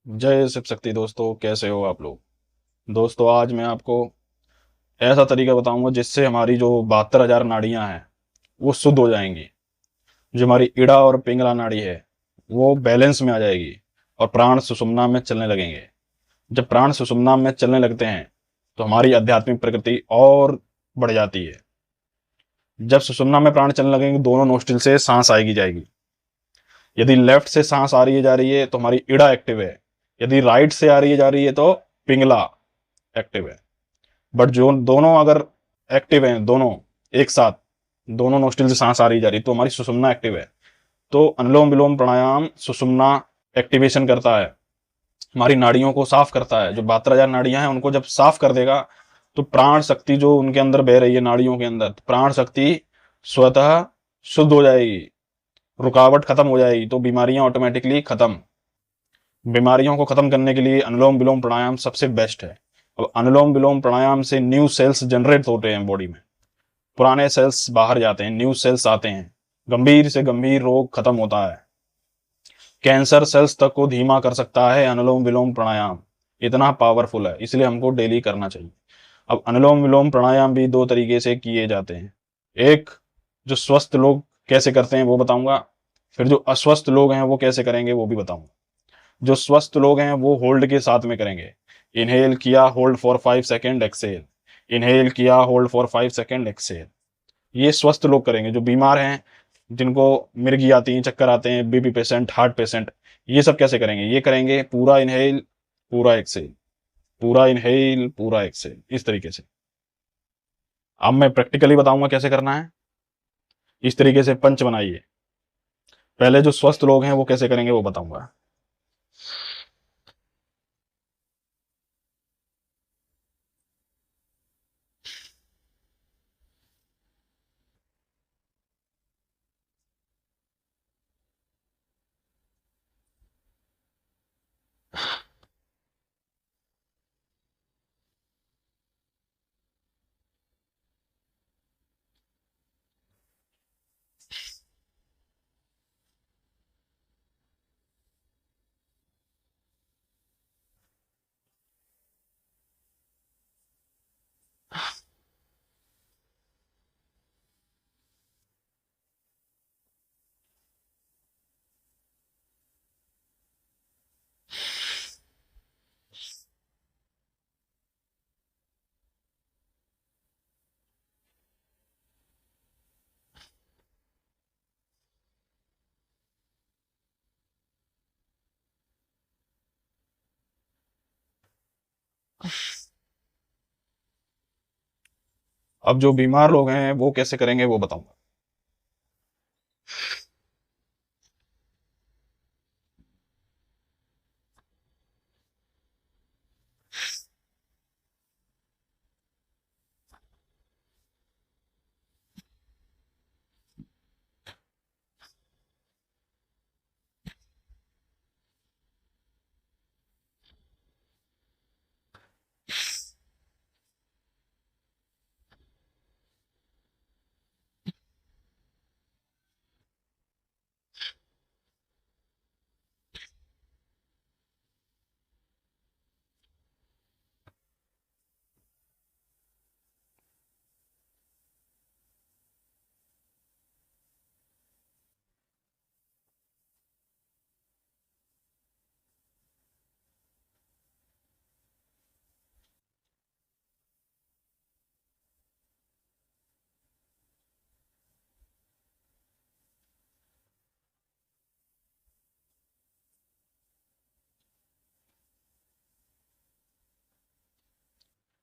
जय शिव शक्ति दोस्तों, कैसे हो आप लोग। दोस्तों, आज मैं आपको ऐसा तरीका बताऊंगा जिससे हमारी जो 72,000 नाड़ियां हैं वो शुद्ध हो जाएंगी। जो हमारी इड़ा और पिंगला नाड़ी है वो बैलेंस में आ जाएगी और प्राण सुषुम्ना में चलने लगेंगे। जब प्राण सुषुम्ना में चलने लगते हैं तो हमारी आध्यात्मिक प्रगति और बढ़ जाती है। जब सुषुम्ना में प्राण चलने लगेंगे, दोनों नोस्ट्रिल से सांस आएगी जाएगी। यदि लेफ्ट से सांस आ रही है जा रही है तो हमारी इड़ा एक्टिव है। यदि राइट से आ रही है जा रही है तो पिंगला एक्टिव है। बट जो दोनों अगर एक्टिव हैं, दोनों एक साथ, दोनों नोस्ट्रिल से सांस आ रही जा रही, तो हमारी सुषुम्ना एक्टिव है। तो अनुलोम विलोम प्राणायाम सुषुम्ना एक्टिवेशन करता है, हमारी नाड़ियों को साफ करता है। जो 72,000 नाड़ियां हैं उनको जब साफ कर देगा तो प्राण शक्ति जो उनके अंदर बह रही है नाड़ियों के अंदर, प्राण शक्ति स्वतः शुद्ध हो जाएगी, रुकावट खत्म हो जाएगी, तो बीमारियां ऑटोमेटिकली खत्म। बीमारियों को खत्म करने के लिए अनुलोम विलोम प्राणायाम सबसे बेस्ट है। अब अनुलोम विलोम प्राणायाम से न्यू सेल्स जनरेट होते हैं बॉडी में, पुराने सेल्स बाहर जाते हैं, न्यू सेल्स आते हैं, गंभीर से गंभीर रोग खत्म होता है। कैंसर सेल्स तक को धीमा कर सकता है अनुलोम विलोम प्राणायाम, इतना पावरफुल है, इसलिए हमको डेली करना चाहिए। अब अनुलोम विलोम प्राणायाम भी दो तरीके से किए जाते हैं। एक, जो स्वस्थ लोग कैसे करते हैं वो बताऊंगा, फिर जो अस्वस्थ लोग हैं वो कैसे करेंगे वो भी बताऊंगा। जो स्वस्थ लोग हैं वो होल्ड के साथ में करेंगे। इनहेल किया, hold for 5 second, exhale. Inhale किया, होल्ड फॉर 5 सेकेंड, एक्सेल। ये स्वस्थ लोग करेंगे। जो बीमार हैं, जिनको मिर्गी आती है, चक्कर आते हैं, बीपी पेशेंट, हार्ट पेशेंट, ये सब कैसे करेंगे? ये करेंगे पूरा इनहेल, पूरा एक्सेल, पूरा इनहेल, पूरा एक्सेल, इस तरीके से। अब मैं प्रैक्टिकली बताऊंगा कैसे करना है। इस तरीके से पंच बनाइए। पहले जो स्वस्थ लोग हैं वो कैसे करेंगे वो बताऊंगा। अब जो बीमार लोग हैं वो कैसे करेंगे वो बताऊंगा।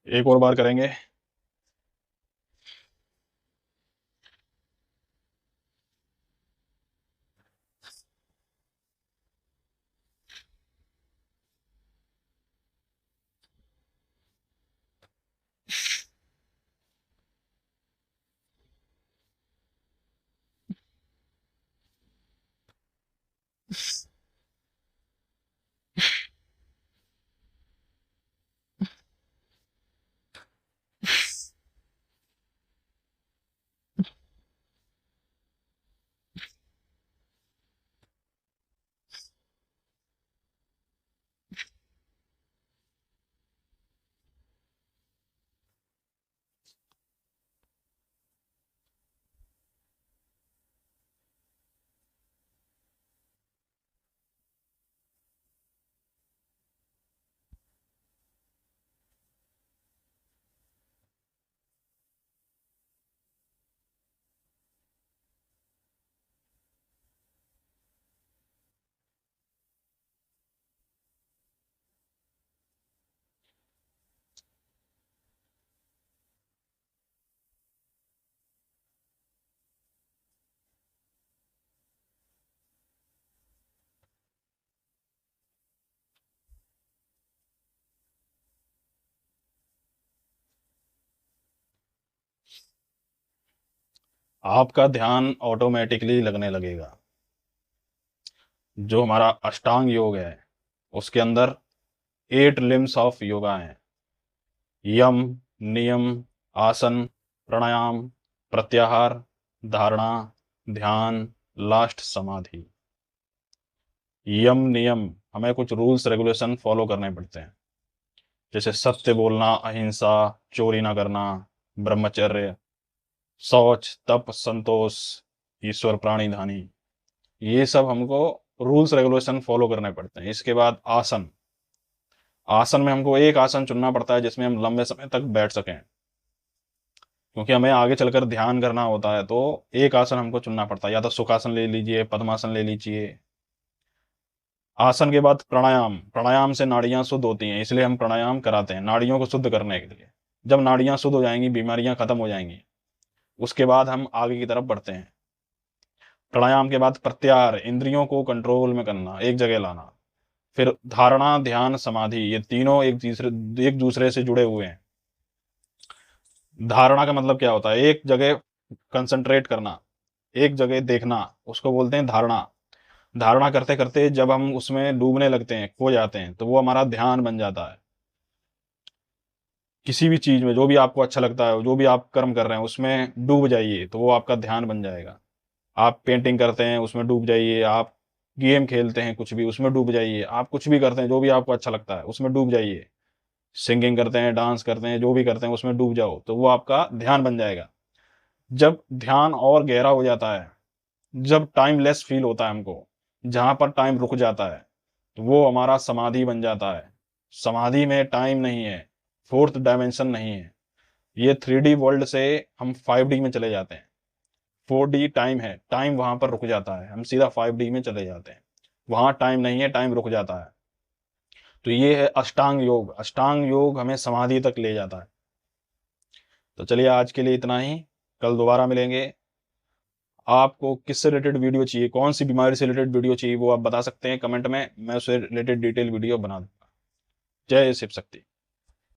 एक और बार करेंगे। आपका ध्यान ऑटोमेटिकली लगने लगेगा। जो हमारा अष्टांग योग है उसके अंदर 8 लिम्स ऑफ योगा हैं। यम, नियम, आसन, प्राणायाम, प्रत्याहार, धारणा, ध्यान, लास्ट समाधि। यम नियम, हमें कुछ रूल्स रेगुलेशन फॉलो करने पड़ते हैं, जैसे सत्य बोलना, अहिंसा, चोरी ना करना, ब्रह्मचर्य, शौच, तप, संतोष, ईश्वर प्राणी धानी। ये सब हमको रूल्स रेगुलेशन फॉलो करने पड़ते हैं। इसके बाद आसन। आसन में हमको एक आसन चुनना पड़ता है जिसमें हम लंबे समय तक बैठ सकें, क्योंकि हमें आगे चलकर ध्यान करना होता है। तो एक आसन हमको चुनना पड़ता है, या तो सुखासन ले लीजिए, पद्मासन ले लीजिए। आसन के बाद प्राणायाम। प्राणायाम से नाड़ियां शुद्ध होती हैं, इसलिए हम प्राणायाम कराते हैं नाड़ियों को शुद्ध करने के लिए। जब नाड़ियां शुद्ध हो जाएंगी, बीमारियां खत्म हो जाएंगी, उसके बाद हम आगे की तरफ बढ़ते हैं। प्राणायाम के बाद प्रत्याहार, इंद्रियों को कंट्रोल में करना, एक जगह लाना। फिर धारणा, ध्यान, समाधि, ये तीनों एक दूसरे से जुड़े हुए हैं। धारणा का मतलब क्या होता है? एक जगह कंसंट्रेट करना, एक जगह देखना, उसको बोलते हैं धारणा। धारणा करते करते जब हम उसमें डूबने लगते हैं, खो जाते हैं, तो वो हमारा ध्यान बन जाता है। किसी भी चीज में जो भी आपको अच्छा लगता है, जो भी आप कर्म कर रहे हैं, उसमें डूब जाइए तो वो आपका ध्यान बन जाएगा। आप पेंटिंग करते हैं, उसमें डूब जाइए। आप गेम खेलते हैं, कुछ भी, उसमें डूब जाइए। आप कुछ भी करते हैं, जो भी आपको अच्छा लगता है, उसमें डूब जाइए। सिंगिंग करते हैं, डांस करते हैं, जो भी करते हैं, उसमें डूब जाओ तो वो आपका ध्यान बन जाएगा। जब ध्यान और गहरा हो जाता है, जब टाइम लेस फील होता है हमको, जहां पर टाइम रुक जाता है, तो वो हमारा समाधि बन जाता है। समाधि में टाइम नहीं है, फोर्थ डायमेंशन नहीं है। ये 3D वर्ल्ड से हम 5D में चले जाते हैं। 4D टाइम है, टाइम वहां पर रुक जाता है, हम सीधा 5D में चले जाते हैं। वहां टाइम नहीं है, टाइम रुक जाता है। तो ये है अष्टांग योग। अष्टांग योग हमें समाधि तक ले जाता है। तो चलिए आज के लिए इतना ही, कल दोबारा मिलेंगे। आपको किससे रिलेटेड वीडियो चाहिए, कौन सी बीमारी से रिलेटेड वीडियो चाहिए, वो आप बता सकते हैं कमेंट में, मैं उससे रिलेटेड डिटेल वीडियो बना दूंगा। जय शिव शक्ति।